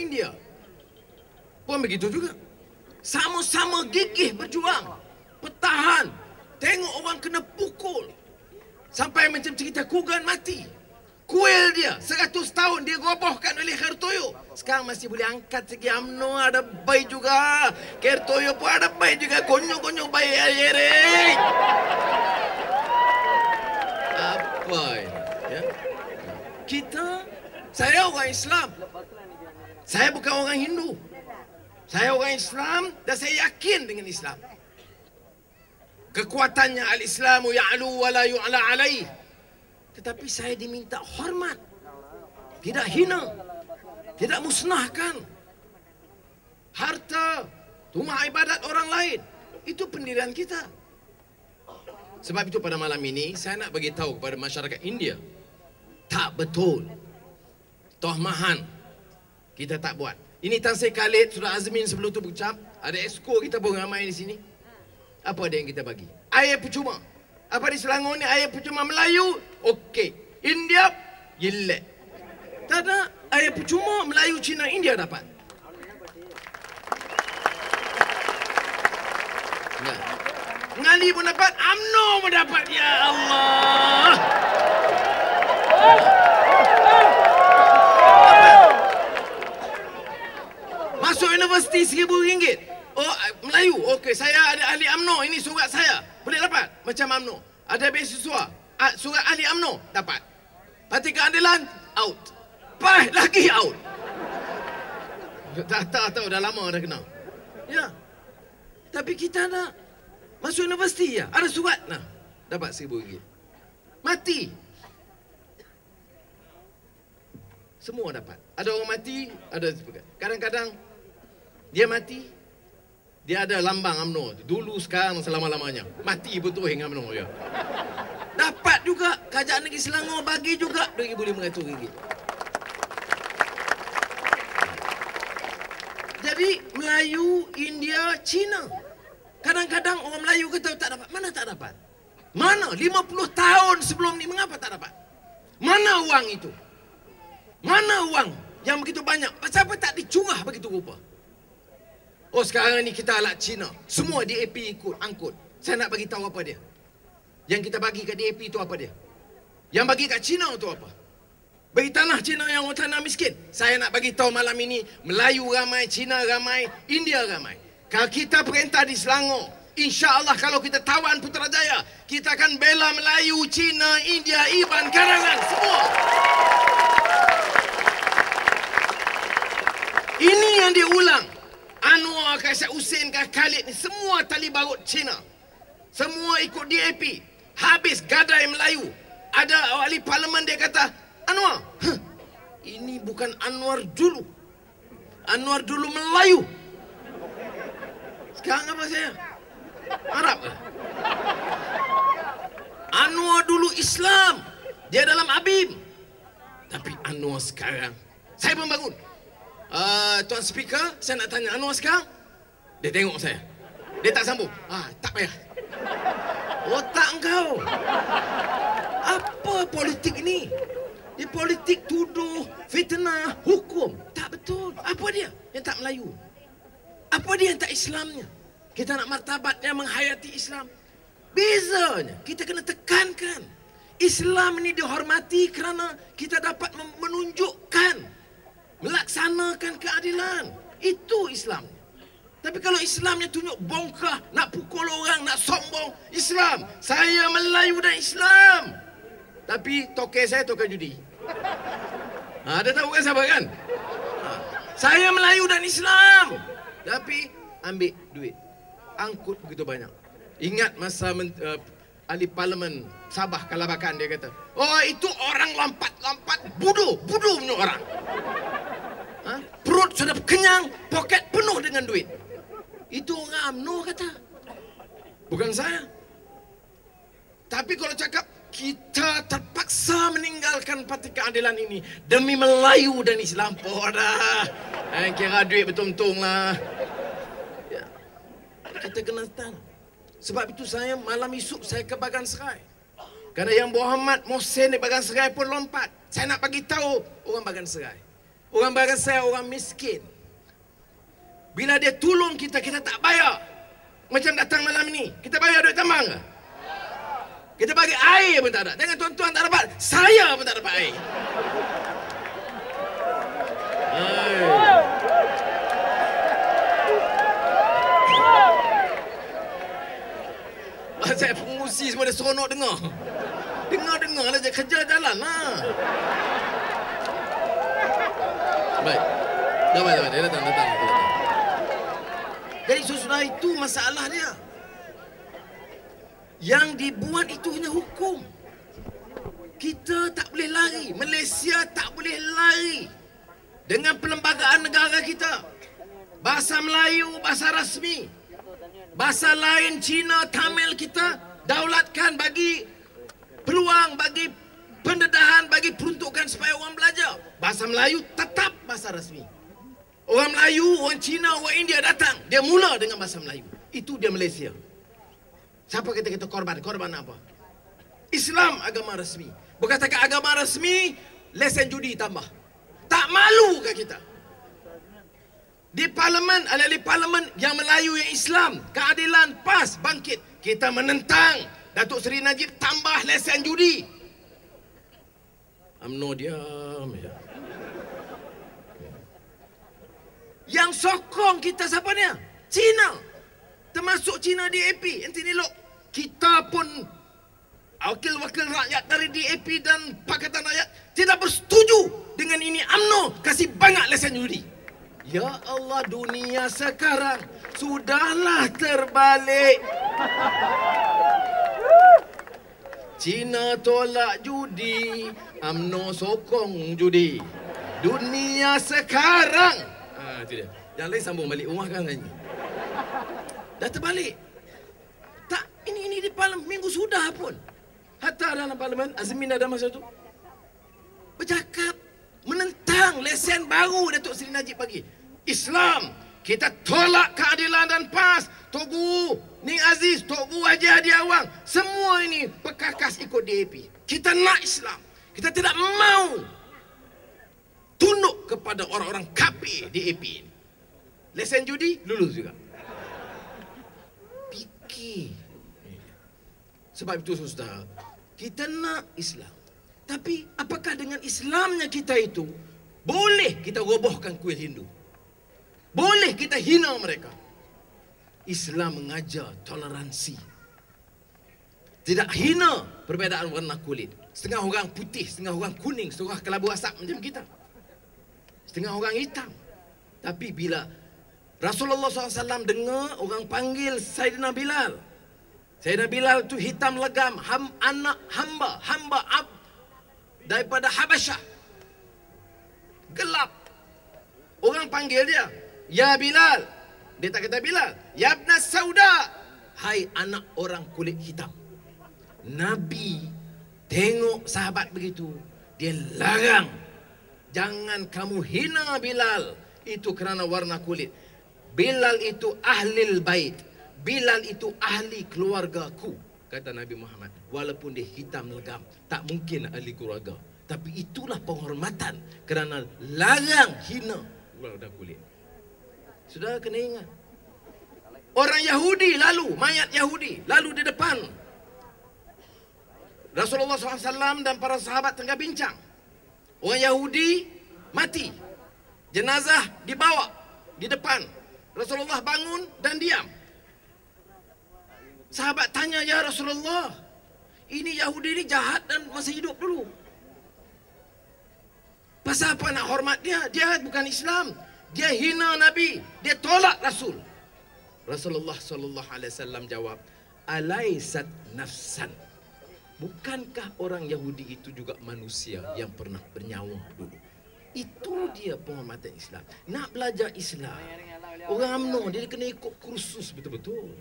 India pun begitu juga. Sama-sama gigih berjuang, bertahan. Tengok orang kena pukul. Sampai macam cerita Kugan mati. Kuil dia 100 tahun dia robohkan oleh Khairtoyo. Sekarang masih boleh angkat segi. UMNO ada baik juga. Khairtoyo pun ada baik juga. Konyol-konyol baik Yerik. Apa ini? Ya? Saya orang Islam. Saya bukan orang Hindu. Saya orang Islam dan saya yakin dengan Islam. Kekuatannya al-Islamu ya'lu wa la yu'la alaih. Tetapi saya diminta hormat. Tidak hina. Tidak musnahkan. Harta, rumah ibadat orang lain. Itu pendirian kita. Sebab itu pada malam ini saya nak bagi tahu kepada masyarakat India. Tak betul. Tohmahan. Kita tak buat. Ini Tan Sri Khalid sudah azmin sebelum tu berucap. Ada exco kita pun ramai di sini. Apa ada yang kita bagi? Air percuma. Apa di Selangor ni air percuma Melayu? Okey. India? Jelek. Tak ada. Air percuma Melayu, Cina, India dapat. Ya. Ngali pun dapat. UMNO pun dapat. Ya Allah. Masuk universiti RM1,000. Oh, Melayu. Okey, saya ada ahli UMNO. Ini surat saya. Boleh dapat. Macam UMNO. Ada beasiswa. Surat ahli UMNO. Dapat. Parti Keadilan. Out. Lagi out. Tak tahu. Dah lama dah kenal. Ya. Tapi kita nak masuk universiti ya. Ada surat. Nah. Dapat RM1,000. Mati. Semua dapat. Ada orang mati. Ada. Kadang-kadang dia mati, dia ada lambang UMNO. Dulu, sekarang, selama-lamanya. Mati betul hingga UMNO. Ya. Dapat juga. Kerajaan Negeri Selangor bagi juga RM2,500. Jadi, Melayu, India, Cina. Kadang-kadang orang Melayu kata tak dapat. Mana tak dapat? Mana? 50 tahun sebelum ni, mengapa tak dapat? Mana wang itu? Mana wang yang begitu banyak? Kenapa tak dicurah begitu rupa? Oh, sekarang ni kita alat Cina. Semua DAP ikut, angkut. Saya nak bagi tahu apa dia. Yang kita bagi kat DAP itu apa dia? Yang bagi kat Cina itu apa? Bagi tanah Cina yang orang tanah miskin. Saya nak bagi tahu malam ini, Melayu ramai, Cina ramai, India ramai. Kalau kita perintah di Selangor, insya-Allah kalau kita tawan Putrajaya, kita akan bela Melayu, Cina, India, Iban, Karangan, semua. Ini yang dia ulang. Anwar, Syed Hussein, Khalid ni semua tali barut Cina. Semua ikut DAP. Habis gadai Melayu. Ada ahli parlimen dia kata, Anwar, ini bukan Anwar dulu. Anwar dulu Melayu. Sekarang apa saya? Arab ke? Anwar dulu Islam. Dia dalam ABIM. Tapi Anwar sekarang, saya membangun. Tuan Speaker, saya nak tanya Anwar sekarang. Dia tengok saya. Dia tak sambung. Tak payah. Otak engkau. Apa politik ni? Dia politik tuduh, fitnah, hukum. Tak betul. Apa dia yang tak Melayu? Apa dia yang tak Islamnya? Kita nak martabatnya menghayati Islam. Bezanya, kita kena tekankan. Islam ini dihormati kerana kita dapat menunjukkan, melaksanakan keadilan. Itu Islam. Tapi kalau Islamnya tunjuk bongkah, nak pukul orang, nak sombong, Islam. Saya Melayu dan Islam. Tapi tokek saya tokek judi. Ada tahu kan siapa kan? Saya Melayu dan Islam. Tapi ambil duit. Angkut begitu banyak. Ingat masa ahli parlimen Sabah Kalabakan, dia kata, oh itu orang lompat-lompat, bodoh punya orang. Perut sudah kenyang, poket penuh dengan duit. Itu orang UMNO kata. Bukan saya. Tapi kalau cakap, kita terpaksa meninggalkan Parti Keadilan ini demi Melayu dan Islam. Dah. Kira duit betul-betul lah. Ya. Kita kena tahu. Sebab itu saya malam esok saya ke Bagan Serai. Kerana yang Muhammad Mohsen di Bagan Serai pun lompat. Saya nak bagi tahu orang Bagan Serai. Orang bangsa, orang miskin. Bila dia tolong kita, kita tak bayar. Macam datang malam ni, kita bayar duit tambang ke? Kita bagi air pun tak ada. Jangan tuan-tuan tak dapat, saya pun tak dapat air. Saya pengurusi semua dia seronok dengar. Dengar lah, kerja jalan lah. Baik. Dia datang. Jadi sesudah itu masalah dia. Yang dibuat itu hanya hukum. Kita tak boleh lari. Malaysia tak boleh lari dengan perlembagaan negara kita. Bahasa Melayu, bahasa rasmi. Bahasa lain, Cina, Tamil kita daulatkan, bagi peluang, bagi pendedahan, bagi peruntukan supaya orang belajar. Bahasa Melayu tetap bahasa rasmi. Orang Melayu, orang Cina, orang India datang, dia mula dengan bahasa Melayu. Itu dia Malaysia. Siapa kita korban? Korban apa? Islam agama rasmi. Berkatakan agama rasmi, lesen judi tambah. Tak malu ke kita? Di parlimen, ahli parlimen yang Melayu, yang Islam, keadilan, PAS, bangkit. Kita menentang Datuk Seri Najib tambah lesen judi. UMNO diam je. Yang sokong kita siapa ni? Cina. Termasuk Cina DAP. Nanti ni lok. Kita pun wakil-wakil rakyat dari DAP dan Pakatan Rakyat tidak bersetuju dengan ini. UMNO kasih banyak lesen judi. Ya Allah, dunia sekarang sudahlah terbalik. Cina tolak judi, UMNO sokong judi. Dunia sekarang. Itu dia. Yang lain sambung balik rumah kan tanya. Dah terbalik. Tak, ini di parlimen minggu sudah pun. Hatta dalam parlimen, Azmin ada masa tu bercakap menentang lesen baru Datuk Seri Najib bagi. Islam, kita tolak keadilan dan PAS. Togu Ning Aziz, Togu Haji Hadi Awang, semua ini berkakas ikut DAP. Kita nak Islam. Kita tidak mau tunduk kepada orang-orang kafir DAP ini. Lesen judi, lulus juga. Fikir. Sebab itu saudara, kita nak Islam. Tapi apakah dengan Islamnya kita itu boleh kita robohkan kuil Hindu? Boleh kita hina mereka? Islam mengajar toleransi. Tidak hina perbezaan warna kulit. Setengah orang putih, setengah orang kuning, setengah kelabu asap macam kita. Setengah orang hitam. Tapi bila Rasulullah SAW dengar orang panggil Sayyidina Bilal. Sayyidina Bilal itu hitam legam, anak hamba abd daripada Habasyah. Gelap. Orang panggil dia, ya Bilal. Dia tak kata Bilal. Ya Ibn Sauda. Hai anak orang kulit hitam. Nabi tengok sahabat begitu, dia larang. Jangan kamu hina Bilal. Itu kerana warna kulit. Bilal itu ahlil bait. Bilal itu ahli keluargaku, kata Nabi Muhammad. Walaupun dia hitam legam, tak mungkin ahli keluarga. Tapi itulah penghormatan kerana larang hina warna kulit. Sudah kena ingat. Orang Yahudi lalu, mayat Yahudi lalu di depan Rasulullah SAW dan para sahabat tengah bincang. Orang Yahudi mati. Jenazah dibawa di depan. Rasulullah bangun dan diam. Sahabat tanya, ya Rasulullah, ini Yahudi ini jahat dan masih hidup dulu. Pasal apa nak hormat dia? Dia bukan Islam. Dia hina Nabi. Dia tolak Rasul. Rasulullah SAW jawab, alaisat nafsan. Bukankah orang Yahudi itu juga manusia yang pernah bernyawa dulu? Itu dia penghormatan Islam. Nak belajar Islam, orang UMNO dia kena ikut kursus betul-betul.